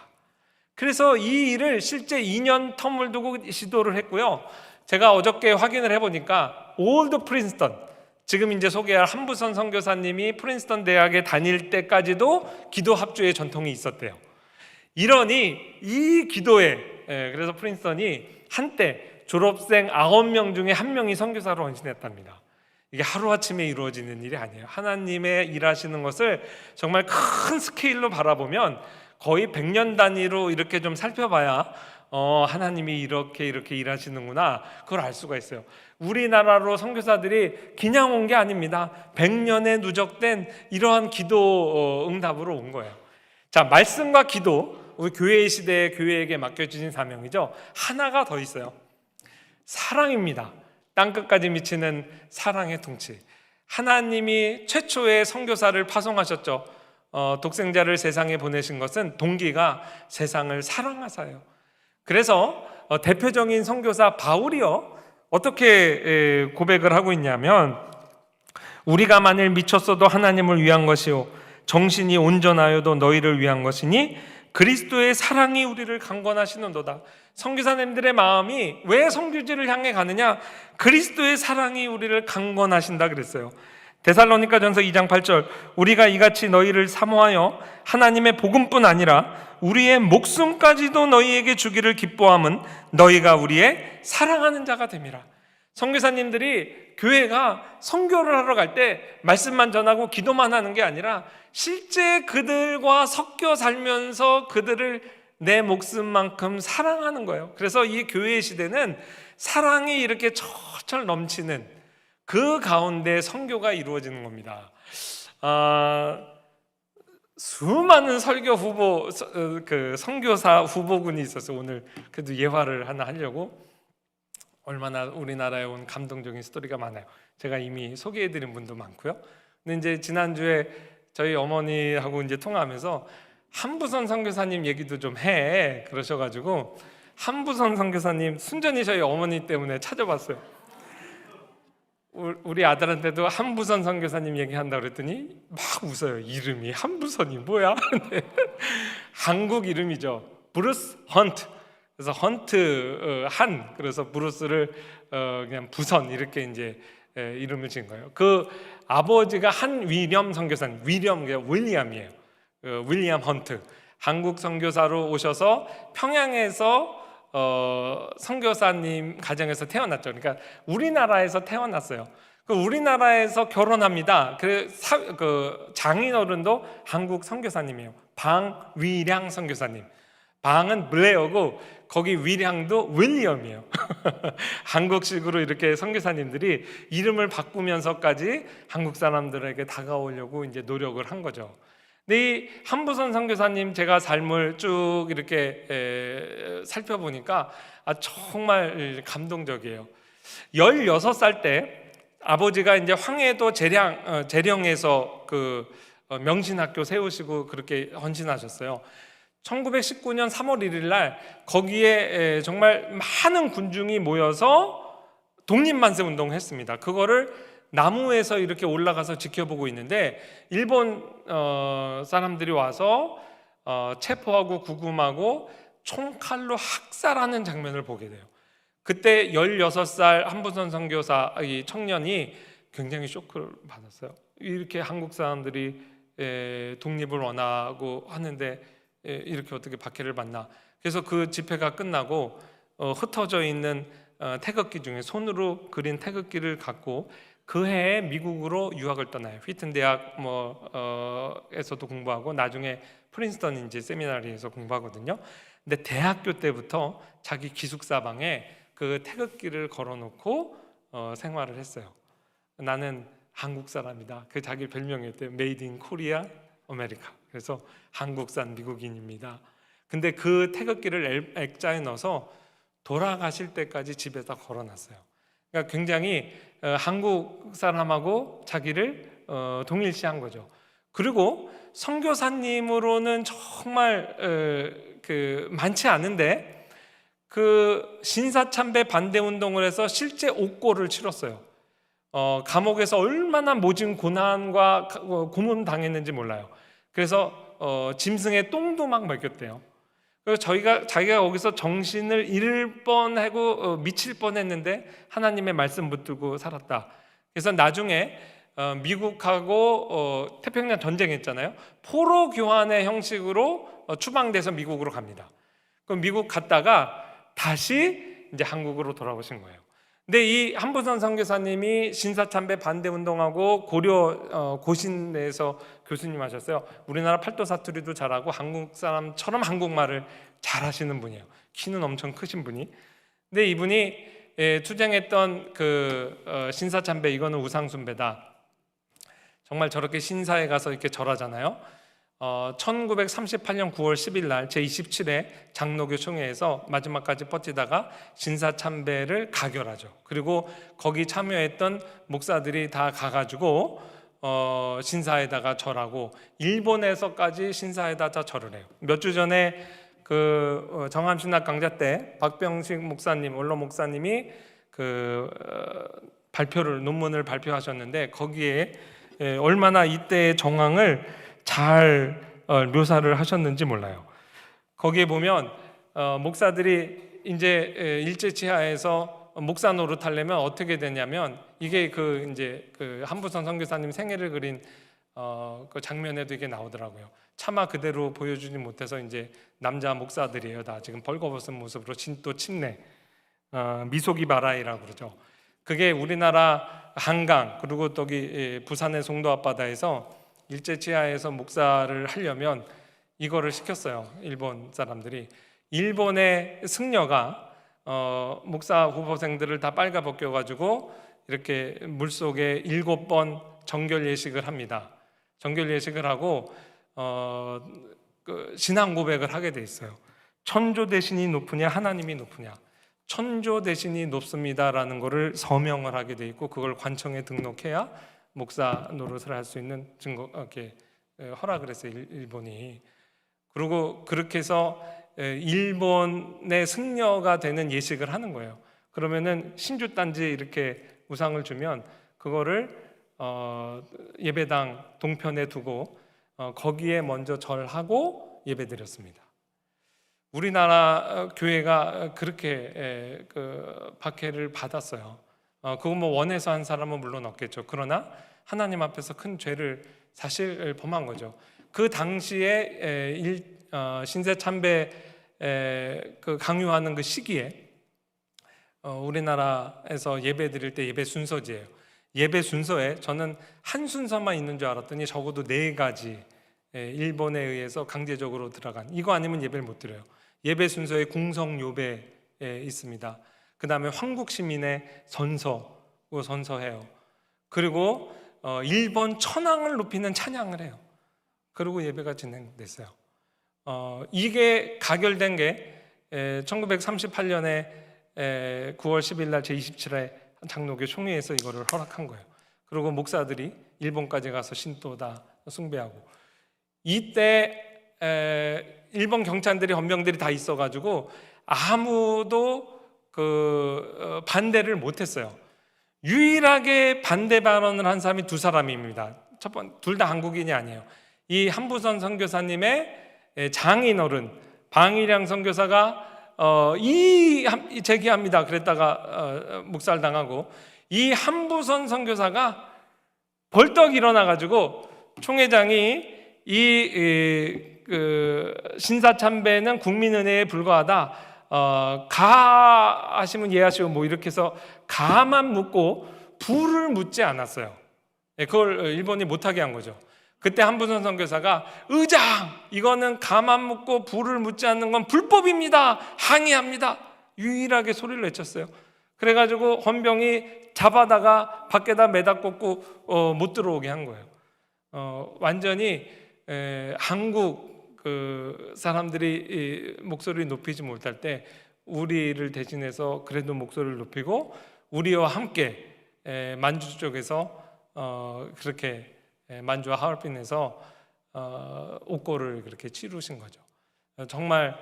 그래서 이 일을 실제 2년 텀을 두고 시도를 했고요. 제가 어저께 확인을 해보니까 올드 프린스턴, 지금 이제 소개할 한부선 선교사님이 프린스턴 대학에 다닐 때까지도 기도 합주의 전통이 있었대요. 이러니 이 기도에 그래서 프린스턴이 한때 졸업생 9명 중에 1명이 선교사로 헌신했답니다. 이게 하루아침에 이루어지는 일이 아니에요. 하나님의 일하시는 것을 정말 큰 스케일로 바라보면 거의 100년 단위로 이렇게 좀 살펴봐야 하나님이 이렇게 일하시는구나 그걸 알 수가 있어요. 우리나라로 선교사들이 그냥 온 게 아닙니다. 100년에 누적된 이러한 기도 응답으로 온 거예요. 자, 말씀과 기도, 우리 교회의 시대에 교회에게 맡겨주신 사명이죠. 하나가 더 있어요. 사랑입니다. 땅끝까지 미치는 사랑의 통치. 하나님이 최초의 선교사를 파송하셨죠. 독생자를 세상에 보내신 것은 동기가 세상을 사랑하사예요. 그래서 대표적인 선교사 바울이요 어떻게 고백을 하고 있냐면 우리가 만일 미쳤어도 하나님을 위한 것이요 정신이 온전하여도 너희를 위한 것이니 그리스도의 사랑이 우리를 강권하시는도다. 선교사님들의 마음이 왜 선교지를 향해 가느냐? 그리스도의 사랑이 우리를 강권하신다 그랬어요. 데살로니가전서 2장 8절 우리가 이같이 너희를 사모하여 하나님의 복음뿐 아니라 우리의 목숨까지도 너희에게 주기를 기뻐함은 너희가 우리의 사랑하는 자가 됨이라. 선교사님들이 교회가 선교를 하러 갈 때 말씀만 전하고 기도만 하는 게 아니라 실제 그들과 섞여 살면서 그들을 내 목숨만큼 사랑하는 거예요. 그래서 이 교회의 시대는 사랑이 이렇게 철철 넘치는 그 가운데 선교가 이루어지는 겁니다. 수많은 설교 후보, 선교사 후보군이 있어서 오늘 그래도 예화를 하나 하려고 얼마나 우리나라에 온 감동적인 스토리가 많아요. 제가 이미 소개해드린 분도 많고요. 근데 이제 지난주에 저희 어머니하고 이제 통화하면서 한부선 선교사님 얘기도 좀 해 그러셔가지고 한부선 선교사님 순전히 저희 어머니 때문에 찾아봤어요. 우리 아들한테도 한부선 선교사님 얘기한다 그랬더니 막 웃어요. 이름이 한부선이 뭐야? 한국 이름이죠. 브루스 헌트. 그래서 헌트 한, 그래서 브루스를 그냥 부선 이렇게 이제 이름을 지은 거예요. 그 아버지가 한 위렴 선교사님, 위렴 윌리엄이에요. 윌리엄 헌트. 한국 선교사로 오셔서 평양에서 선교사님 가정에서 태어났죠. 그러니까 우리나라에서 태어났어요. 그 우리나라에서 결혼합니다. 그 장인어른도 한국 선교사님이에요. 방위량 선교사님. 방은 블레어고 거기 위량도 윌리엄이에요. 한국식으로 이렇게 선교사님들이 이름을 바꾸면서까지 한국 사람들에게 다가오려고 이제 노력을 한 거죠. 근데 이 한부선 선교사님 제가 삶을 쭉 이렇게 살펴보니까 정말 감동적이에요. 16살 때 아버지가 이제 황해도 재령에서 그 명신학교 세우시고 그렇게 헌신하셨어요. 1919년 3월 1일 날 거기에 정말 많은 군중이 모여서 독립만세 운동을 했습니다. 그거를 나무에서 이렇게 올라가서 지켜보고 있는데 일본 사람들이 와서 체포하고 구금하고 총칼로 학살하는 장면을 보게 돼요. 그때 16살 한부선 선교사 이 청년이 굉장히 쇼크를 받았어요. 이렇게 한국 사람들이 독립을 원하고 하는데 이렇게 어떻게 박해를 받나. 그래서 그 집회가 끝나고 흩어져 있는 태극기 중에 손으로 그린 태극기를 갖고 그 해에 미국으로 유학을 떠나요. 휘튼 대학 에서도 공부하고 나중에 프린스턴 이제 세미나리에서 공부하거든요. 근데 대학교 때부터 자기 기숙사방에 그 태극기를 걸어놓고 생활을 했어요. 나는 한국 사람이다. 그 자기 별명이었대요. Made in Korea, America. 그래서 한국산 미국인입니다. 근데 그 태극기를 액자에 넣어서 돌아가실 때까지 집에다 걸어놨어요. 그러니까 굉장히 한국 사람하고 자기를 동일시한 거죠. 그리고 선교사님으로는 정말 많지 않은데 그 신사참배 반대 운동을 해서 실제 옥고를 치렀어요. 감옥에서 얼마나 모진 고난과 고문 당했는지 몰라요. 그래서 짐승의 똥도 막 먹였대요. 그래서 자기가 거기서 정신을 잃을 뻔하고 미칠 뻔했는데 하나님의 말씀 붙들고 살았다. 그래서 나중에 미국하고 태평양 전쟁했잖아요. 포로 교환의 형식으로 추방돼서 미국으로 갑니다. 그럼 미국 갔다가 다시 이제 한국으로 돌아오신 거예요. 근데 이 한부선 선교사님이 신사참배 반대 운동하고 고려 고신에서 교수님 하셨어요. 우리나라 팔도 사투리도 잘하고 한국 사람처럼 한국말을 잘하시는 분이에요. 키는 엄청 크신 분이. 근데 이분이 투쟁했던 그 신사참배 이거는 우상숭배다. 정말 저렇게 신사에 가서 이렇게 절하잖아요. 1938년 9월 10일 날 제27회 장로교 총회에서 마지막까지 버티다가 신사참배를 가결하죠. 그리고 거기 참여했던 목사들이 다 가가지고 신사에다가 절하고 일본에서까지 신사에다 절을 해요. 몇 주 전에 그 정암신학 강좌 때 박병식 목사님, 원로 목사님이 그 논문을 발표하셨는데 거기에 얼마나 이때의 정황을 잘 묘사를 하셨는지 몰라요. 거기에 보면 목사들이 이제 일제치하에서 목사 노릇하려면 어떻게 되냐면 이게 그 한부선 선교사님 생애를 그린 그 장면에도 이게 나오더라고요. 차마 그대로 보여주지 못해서 이제 남자 목사들이에요. 다 지금 벌거벗은 모습으로 또 침례 미소기 바라이라고 그러죠. 그게 우리나라 한강 그리고 또기 부산의 송도 앞바다에서 일제치하에서 목사를 하려면 이거를 시켰어요. 일본 사람들이. 일본의 승려가 목사 후보생들을 다 빨가벗겨가지고 이렇게 물속에 7번 정결 예식을 합니다. 정결 예식을 하고 그 신앙 고백을 하게 돼 있어요. 천조 대신이 높으냐 하나님이 높으냐. 천조 대신이 높습니다라는 거를 서명을 하게 돼 있고 그걸 관청에 등록해야 목사 노릇을 할 수 있는 증거 이렇게 허락을 했어요. 일본이. 그리고 그렇게 해서 일본의 승려가 되는 예식을 하는 거예요. 그러면은 신주단지 이렇게 우상을 주면 그거를 예배당 동편에 두고 거기에 먼저 절하고 예배드렸습니다. 우리나라 교회가 그렇게 그 박해를 받았어요. 그거 뭐 원해서 한 사람은 물론 없겠죠. 그러나 하나님 앞에서 큰 죄를 사실 범한 거죠. 그 당시에 신세 참배 그 강요하는 그 시기에 우리나라에서 예배 드릴 때 예배 순서지예요. 예배 순서에 저는 한 순서만 있는 줄 알았더니 적어도 4가지 일본에 의해서 강제적으로 들어간, 이거 아니면 예배를 못 드려요. 예배 순서에 궁성요배 있습니다. 그 다음에 황국시민의 선서해요. 그리고 일본 천황을 높이는 찬양을 해요. 그리고 예배가 진행됐어요. 이게 가결된 게 1938년에 9월 10일 날 제27회 장로교 총회에서 이거를 허락한 거예요. 그리고 목사들이 일본까지 가서 신도다 숭배하고, 이때 일본 경찰들이 헌병들이 다 있어가지고 아무도 그 반대를 못했어요. 유일하게 반대 발언을 한 사람이 2사람입니다. 첫 번째, 둘 다 한국인이 아니에요. 이 한부선 선교사님의 장인어른 방일양 선교사가 제기합니다. 그랬다가 묵살당하고, 이 한부선 선교사가 벌떡 일어나가지고 총회장이 그 신사참배는 국민은혜에 불과하다. 가하시면 예하시고 뭐 이렇게 해서 가만 묻고 부를 묻지 않았어요. 그걸 일본이 못하게 한 거죠. 그때 한부선 선교사가 의장, 이거는 가만 묻고 부를 묻지 않는 건 불법입니다. 항의합니다. 유일하게 소리를 외쳤어요. 그래가지고 헌병이 잡아다가 밖에다 매다 꽂고 못 들어오게 한 거예요. 완전히 한국 그 사람들이 목소리를 높이지 못할 때 우리를 대신해서 그래도 목소리를 높이고 우리와 함께 만주 쪽에서 그렇게 만주와 하얼빈에서 옥고를 그렇게 치루신 거죠. 정말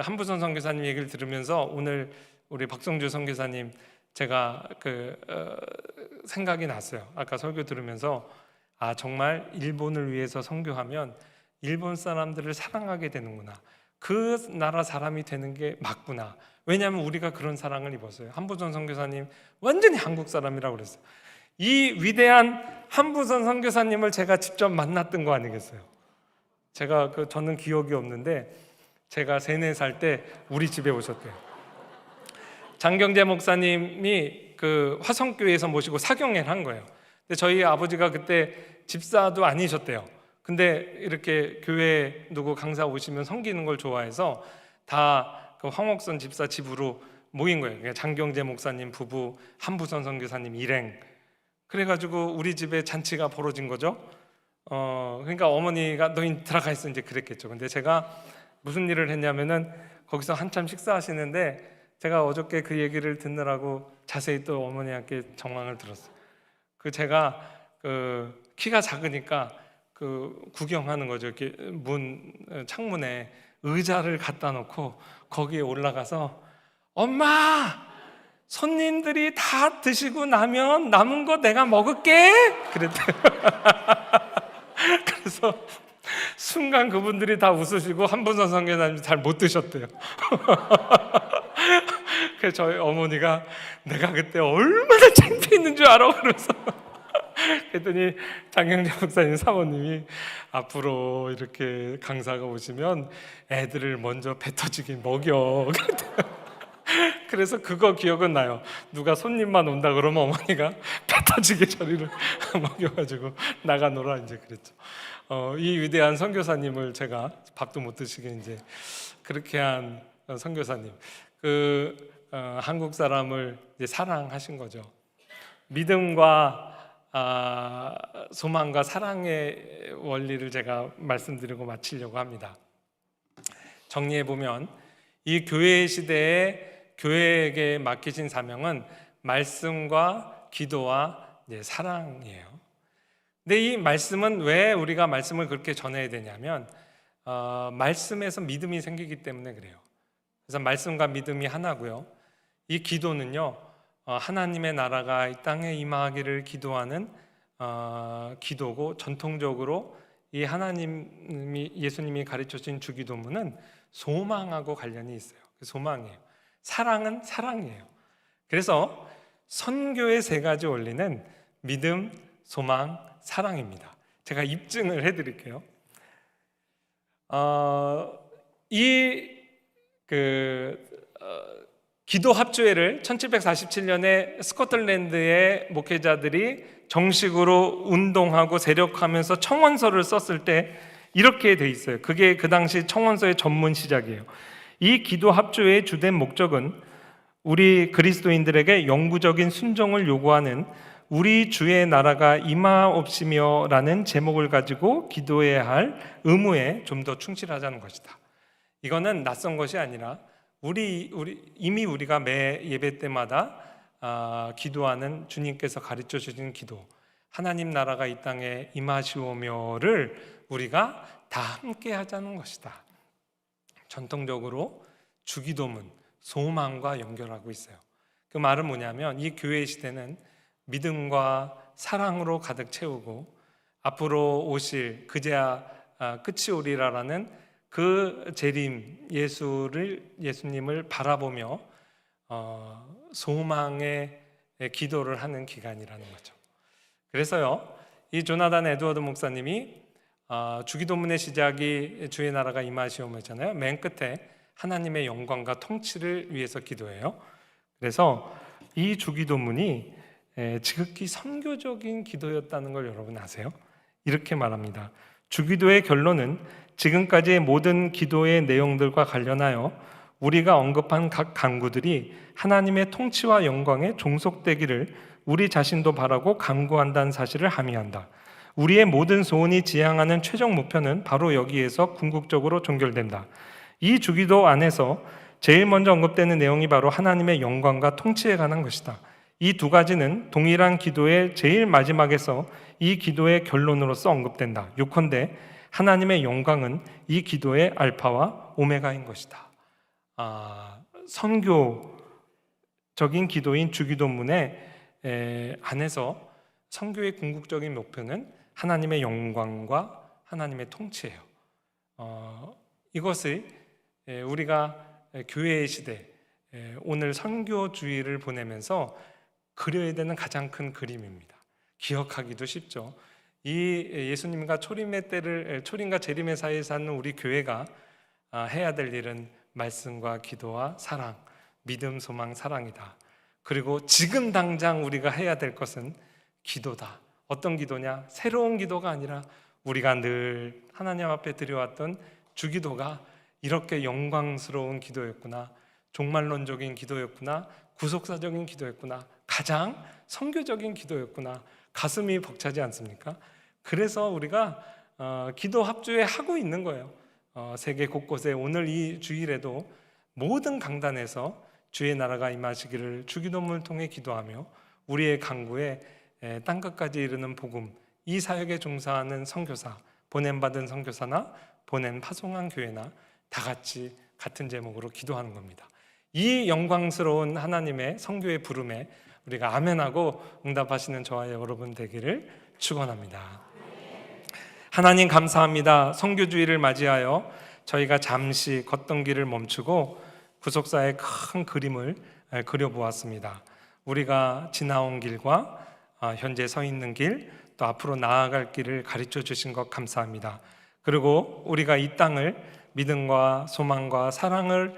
한부선 선교사님 얘기를 들으면서 오늘 우리 박성주 선교사님 제가 생각이 났어요. 아까 설교 들으면서 정말 일본을 위해서 선교하면 일본 사람들을 사랑하게 되는구나. 그 나라 사람이 되는 게 맞구나. 왜냐하면 우리가 그런 사랑을 입었어요. 한부선 선교사님 완전히 한국 사람이라고 그랬어요. 이 위대한 한부선 선교사님을 제가 직접 만났던 거 아니겠어요? 저는 기억이 없는데 제가 3, 4살 때 우리 집에 오셨대요. 장경재 목사님이 그 화성교회에서 모시고 사경회를 한 거예요. 근데 저희 아버지가 그때 집사도 아니셨대요. 근데 이렇게 교회 누구 강사 오시면 섬기는 걸 좋아해서 다 그 황옥선 집사 집으로 모인 거예요. 장경재 목사님 부부, 한부선 선교사님 일행. 그래가지고 우리 집에 잔치가 벌어진 거죠. 그러니까 어머니가 너희 들어가 있어 이제 그랬겠죠. 근데 제가 무슨 일을 했냐면은 거기서 한참 식사하시는데 제가 어저께 그 얘기를 듣느라고 자세히 또 어머니한테 정황을 들었어요. 제가 키가 작으니까 구경하는 거죠. 이렇게 창문에 의자를 갖다 놓고 거기에 올라가서 엄마, 손님들이 다 드시고 나면 남은 거 내가 먹을게 그랬대요. 그래서 순간 그분들이 다 웃으시고 한부선 선교사님 잘 못 드셨대요. 그래서 저희 어머니가 내가 그때 얼마나 창피했는 줄 알아? 그러면서 그랬더니 장경재 목사님 사모님이 앞으로 이렇게 강사가 오시면 애들을 먼저 배 터지게 먹여. 그래서 그거 기억은 나요. 누가 손님만 온다 그러면 어머니가 배 터지게 저리를 먹여가지고 나가 놀아 이제 그랬죠. 이 위대한 선교사님을 제가 밥도 못 드시게 이제 그렇게 한 선교사님, 한국 사람을 이제 사랑하신 거죠. 믿음과 소망과 사랑의 원리를 제가 말씀드리고 마치려고 합니다. 정리해 보면 이 교회 시대에 교회에게 맡기신 사명은 말씀과 기도와 사랑이에요. 근데 이 말씀은 왜 우리가 말씀을 그렇게 전해야 되냐면 말씀에서 믿음이 생기기 때문에 그래요. 그래서 말씀과 믿음이 하나고요. 이 기도는요, 하나님의 나라가 이 땅에 임하기를 기도하는 기도고, 전통적으로 이 예수님이 가르쳐 주신 주기도문은 소망하고 관련이 있어요. 소망이에요. 사랑은 사랑이에요. 그래서 선교의 세 가지 원리는 믿음, 소망, 사랑입니다. 제가 입증을 해드릴게요. 기도 합주회를 1747년에 스코틀랜드의 목회자들이 정식으로 운동하고 세력하면서 청원서를 썼을 때 이렇게 돼 있어요. 그게 그 당시 청원서의 전문 시작이에요. 이 기도 합주회의 주된 목적은 우리 그리스도인들에게 영구적인 순종을 요구하는 우리 주의 나라가 임하옵시며 라는 제목을 가지고 기도해야 할 의무에 좀 더 충실하자는 것이다. 이거는 낯선 것이 아니라 이미 우리가 매 예배 때마다 기도하는 주님께서 가르쳐 주신 기도, 하나님 나라가 이 땅에 임하시오며를 우리가 다 함께 하자는 것이다. 전통적으로 주기도문, 소망과 연결하고 있어요. 그 말은 뭐냐면 이 교회 시대는 믿음과 사랑으로 가득 채우고 앞으로 오실 그제야 끝이 오리라라는 그 재림 예수님을 바라보며 소망의 기도를 하는 기간이라는 거죠. 그래서요, 이 조나단 에드워드 목사님이 주기도문의 시작이 주의 나라가 임하시오며잖아요. 맨 끝에 하나님의 영광과 통치를 위해서 기도해요. 그래서 이 주기도문이 지극히 선교적인 기도였다는 걸 여러분 아세요? 이렇게 말합니다. 주기도의 결론은 지금까지의 모든 기도의 내용들과 관련하여 우리가 언급한 각 간구들이 하나님의 통치와 영광에 종속되기를 우리 자신도 바라고 간구한다는 사실을 함의한다. 우리의 모든 소원이 지향하는 최종 목표는 바로 여기에서 궁극적으로 종결된다. 이 주기도 안에서 제일 먼저 언급되는 내용이 바로 하나님의 영광과 통치에 관한 것이다. 이 두 가지는 동일한 기도의 제일 마지막에서 이 기도의 결론으로서 언급된다. 요컨대 하나님의 영광은 이 기도의 알파와 오메가인 것이다. 선교적인 기도인 주기도문의 안에서 선교의 궁극적인 목표는 하나님의 영광과 하나님의 통치예요. 이것을 우리가 교회의 시대, 오늘 선교주의를 보내면서 그려야 되는 가장 큰 그림입니다. 기억하기도 쉽죠. 이 예수님과 초림과 재림의 사이에 사는 우리 교회가 해야 될 일은 말씀과 기도와 사랑, 믿음, 소망, 사랑이다. 그리고 지금 당장 우리가 해야 될 것은 기도다. 어떤 기도냐? 새로운 기도가 아니라 우리가 늘 하나님 앞에 드려왔던 주기도가 이렇게 영광스러운 기도였구나, 종말론적인 기도였구나, 구속사적인 기도였구나, 가장 선교적인 기도였구나. 가슴이 벅차지 않습니까? 그래서 우리가 기도 합주회 하고 있는 거예요. 세계 곳곳에 오늘 이 주일에도 모든 강단에서 주의 나라가 임하시기를 주기도문을 통해 기도하며 우리의 간구에 땅끝까지 이르는 복음, 이 사역에 종사하는 선교사, 보냄받은 선교사나 보낸 파송한 교회나 다 같이 같은 제목으로 기도하는 겁니다. 이 영광스러운 하나님의 선교의 부름에 우리가 아멘하고 응답하시는 저와 여러분 되기를 축원합니다. 하나님 감사합니다. 선교주의를 맞이하여 저희가 잠시 걷던 길을 멈추고 구속사의 큰 그림을 그려보았습니다. 우리가 지나온 길과 현재 서 있는 길, 또 앞으로 나아갈 길을 가르쳐 주신 것 감사합니다. 그리고 우리가 이 땅을 믿음과 소망과 사랑을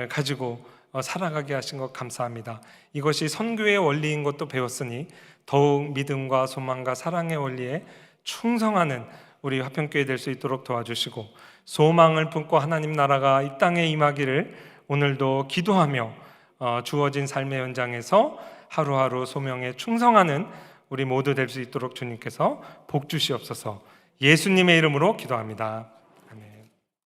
가지고 살아가게 하신 것 감사합니다. 이것이 선교의 원리인 것도 배웠으니 더욱 믿음과 소망과 사랑의 원리에 충성하는 우리 화평교회 될 수 있도록 도와주시고, 소망을 품고 하나님 나라가 이 땅에 임하기를 오늘도 기도하며 주어진 삶의 현장에서 하루하루 소명에 충성하는 우리 모두 될 수 있도록 주님께서 복 주시옵소서. 예수님의 이름으로 기도합니다.